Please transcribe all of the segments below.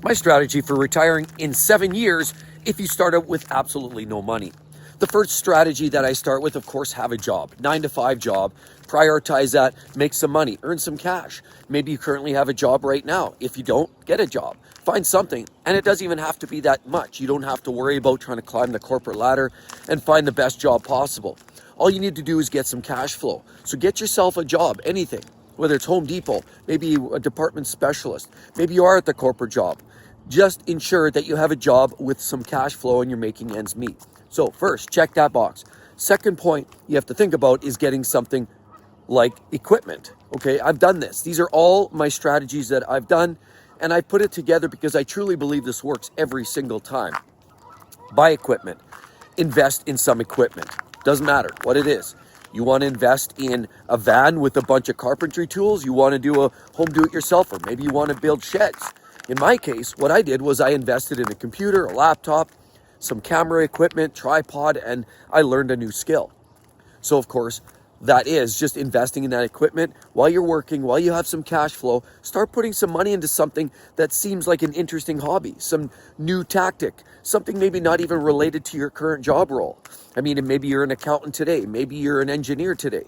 My strategy for retiring in 7 years if you start out with absolutely no money. The first strategy that I start with, of course, have a job, 9 to 5 job, prioritize that, make some money, earn some cash. Maybe you currently have a job right now. If you don't, get a job, find something. And it doesn't even have to be that much. You don't have to worry about trying to climb the corporate ladder and find the best job possible. All you need to do is get some cash flow. So get yourself a job, anything, whether it's Home Depot, maybe a department specialist, maybe you are at the corporate job. Just ensure that you have a job with some cash flow and you're making ends meet. So first, check that box. Second point you have to think about is getting something like equipment. Okay, I've done this. These are all my strategies that I've done, and I put it together because I truly believe this works every single time. Buy equipment. Invest in some equipment. Doesn't matter what it is. You want to invest in a van with a bunch of carpentry tools. You want to do a home do-it-yourselfer. Maybe you want to build sheds. In my case, what I did was I invested in a computer, a laptop, some camera equipment, tripod, and I learned a new skill. So of course, that is just investing in that equipment while you're working, while you have some cash flow. Start putting some money into something that seems like an interesting hobby, some new tactic, something maybe not even related to your current job role. I mean, maybe you're an accountant today, maybe you're an engineer today.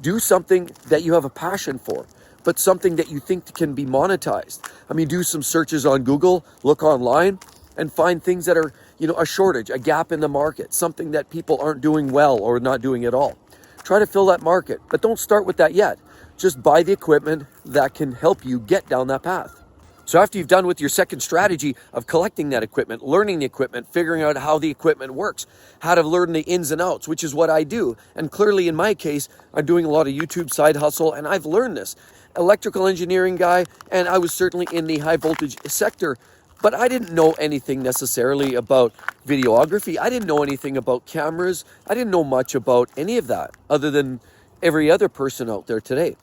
Do something that you have a passion for, but something that you think can be monetized. I mean, do some searches on Google, look online, and find things that are, a shortage, a gap in the market, something that people aren't doing well or not doing at all. Try to fill that market, but don't start with that yet. Just buy the equipment that can help you get down that path. So after you've done with your second strategy of collecting that equipment, learning the equipment, figuring out how the equipment works, how to learn the ins and outs, which is what I do. And clearly in my case, I'm doing a lot of YouTube side hustle, and I've learned this. Electrical engineering guy, and I was certainly in the high voltage sector, but I didn't know anything necessarily about videography. I didn't know anything about cameras. I didn't know much about any of that other than every other person out there today.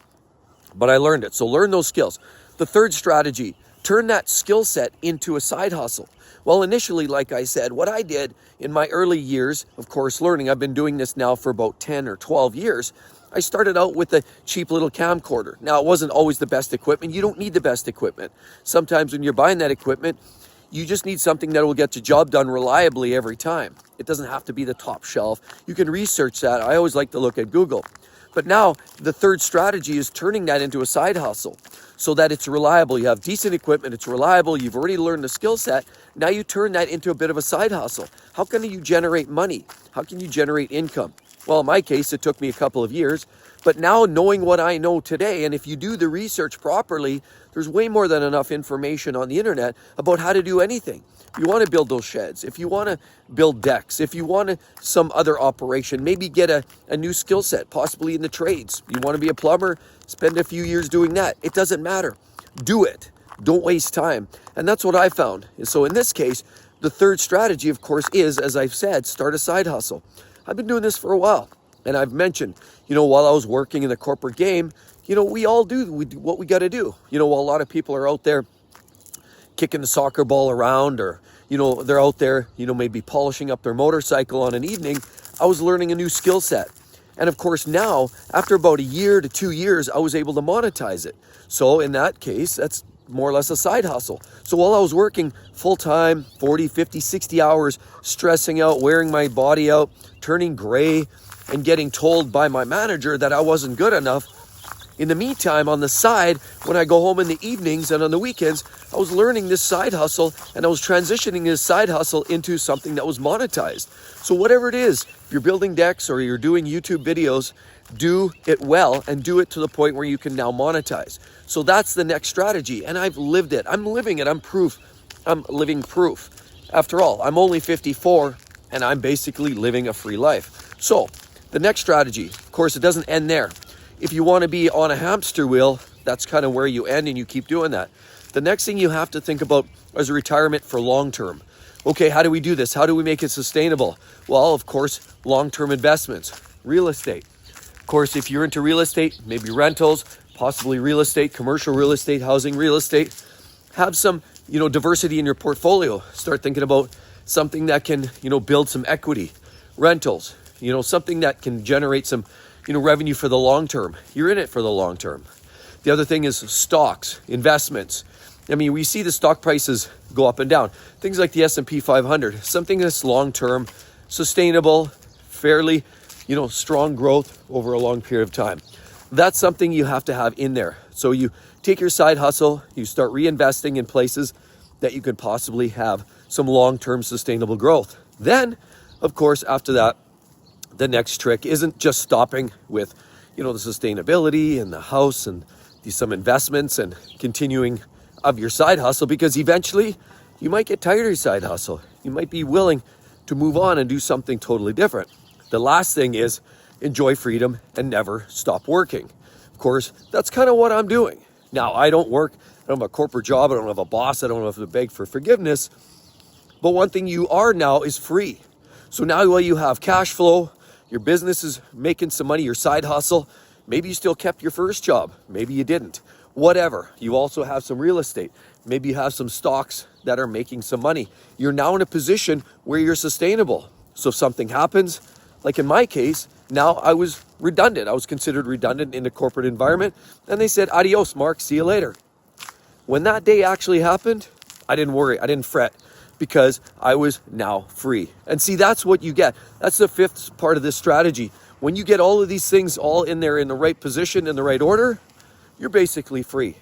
But I learned it. So learn those skills. The third strategy, turn that skill set into a side hustle. Well, initially, like I said, what I did in my early years, of course, learning, I've been doing this now for about 10 or 12 years. I started out with a cheap little camcorder. Now, it wasn't always the best equipment. You don't need the best equipment. Sometimes when you're buying that equipment, you just need something that will get the job done reliably every time. It doesn't have to be the top shelf. You can research that. I always like to look at Google. But now the third strategy is turning that into a side hustle so that it's reliable. You have decent equipment, it's reliable, you've already learned the skill set. Now you turn that into a bit of a side hustle. How can you generate money? How can you generate income? Well, in my case, it took me a couple of years, but now knowing what I know today, and if you do the research properly, there's way more than enough information on the internet about how to do anything. If you want to build those sheds, if you want to build decks, if you want some other operation, maybe get a new skill set, possibly in the trades. You want to be a plumber, spend a few years doing that. It doesn't matter. Do it. Don't waste time. And that's what I found. And so in this case, the third strategy, of course, is, as I've said, start a side hustle. I've been doing this for a while, and I've mentioned, while I was working in the corporate game, we all do what we got to do. While a lot of people are out there kicking the soccer ball around, or, they're out there, maybe polishing up their motorcycle on an evening, I was learning a new skill set. And of course now, after about a year to 2 years, I was able to monetize it. So in that case, that's more or less a side hustle. So while I was working full-time, 40, 50, 60 hours, stressing out, wearing my body out, turning gray, and getting told by my manager that I wasn't good enough, in the meantime, on the side, when I go home in the evenings and on the weekends, I was learning this side hustle, and I was transitioning this side hustle into something that was monetized. So whatever it is, if you're building decks or you're doing YouTube videos, do it well and do it to the point where you can now monetize. So that's the next strategy, and I've lived it. I'm living it. I'm proof. I'm living proof. After all, I'm only 54, and I'm basically living a free life. So the next strategy, of course, it doesn't end there. If you want to be on a hamster wheel, that's kind of where you end, and you keep doing that. The next thing you have to think about is retirement for long term. Okay, how do we do this? How do we make it sustainable? Well, of course, long-term investments, real estate. Of course, if you're into real estate, maybe rentals, possibly real estate, commercial real estate, housing real estate, have some, diversity in your portfolio. Start thinking about something that can, build some equity, rentals, something that can generate some, revenue for the long term. You're in it for the long term. The other thing is stocks, investments. I mean, we see the stock prices go up and down. Things like the S&P 500, something that's long-term, sustainable, fairly, strong growth over a long period of time. That's something you have to have in there. So you take your side hustle, you start reinvesting in places that you could possibly have some long-term sustainable growth. Then, of course, after that, the next trick isn't just stopping with, the sustainability and the house and some investments and continuing of your side hustle, because eventually you might get tired of your side hustle. You might be willing to move on and do something totally different. The last thing is enjoy freedom and never stop working. Of course, that's kind of what I'm doing. Now, I don't have a corporate job, I don't have a boss, I don't have to beg for forgiveness. But one thing you are now is free. So now while you have cash flow, your business is making some money, your side hustle, maybe you still kept your first job, maybe you didn't. Whatever. You also have some real estate. Maybe you have some stocks that are making some money. You're now in a position where you're sustainable. So if something happens, like in my case, now I was redundant. I was considered redundant in the corporate environment. And they said, adios, Mark, see you later. When that day actually happened, I didn't worry. I didn't fret because I was now free. And see, that's what you get. That's the fifth part of this strategy. When you get all of these things all in there in the right position, in the right order, you're basically free.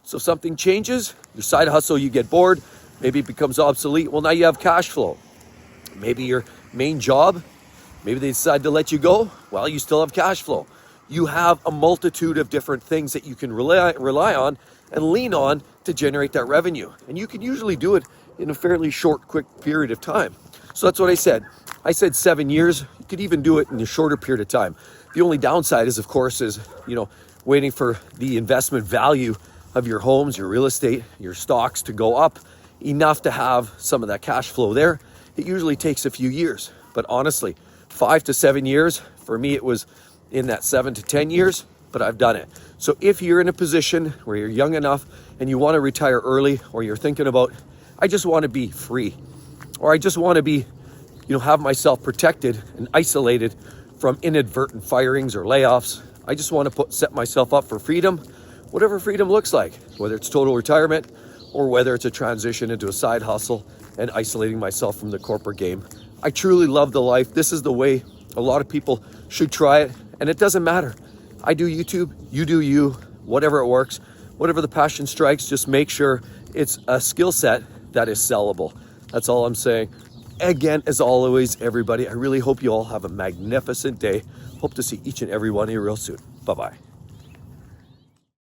So if something changes, your side hustle, you get bored, maybe it becomes obsolete. Well, now you have cash flow. Maybe your main job, maybe they decide to let you go. Well, you still have cash flow. You have a multitude of different things that you can rely on and lean on to generate that revenue. And you can usually do it in a fairly short, quick period of time. So that's what I said. I said 7 years. You could even do it in a shorter period of time. The only downside is, of course, waiting for the investment value of your homes, your real estate, your stocks to go up enough to have some of that cash flow there. It usually takes a few years, but honestly, 5 to 7 years, for me, it was in that 7 to 10 years, but I've done it. So if you're in a position where you're young enough and you want to retire early, or you're thinking about, I just want to be free, or I just want to be, have myself protected and isolated from inadvertent firings or layoffs, I just want to set myself up for freedom, whatever freedom looks like, whether it's total retirement or whether it's a transition into a side hustle and isolating myself from the corporate game. I truly love the life. This is the way a lot of people should try it. And it doesn't matter. I do YouTube, you do you, whatever it works, whatever the passion strikes, just make sure it's a skill set that is sellable. That's all I'm saying. Again, as always, everybody, I really hope you all have a magnificent day. Hope to see each and every one of you real soon. Bye-bye.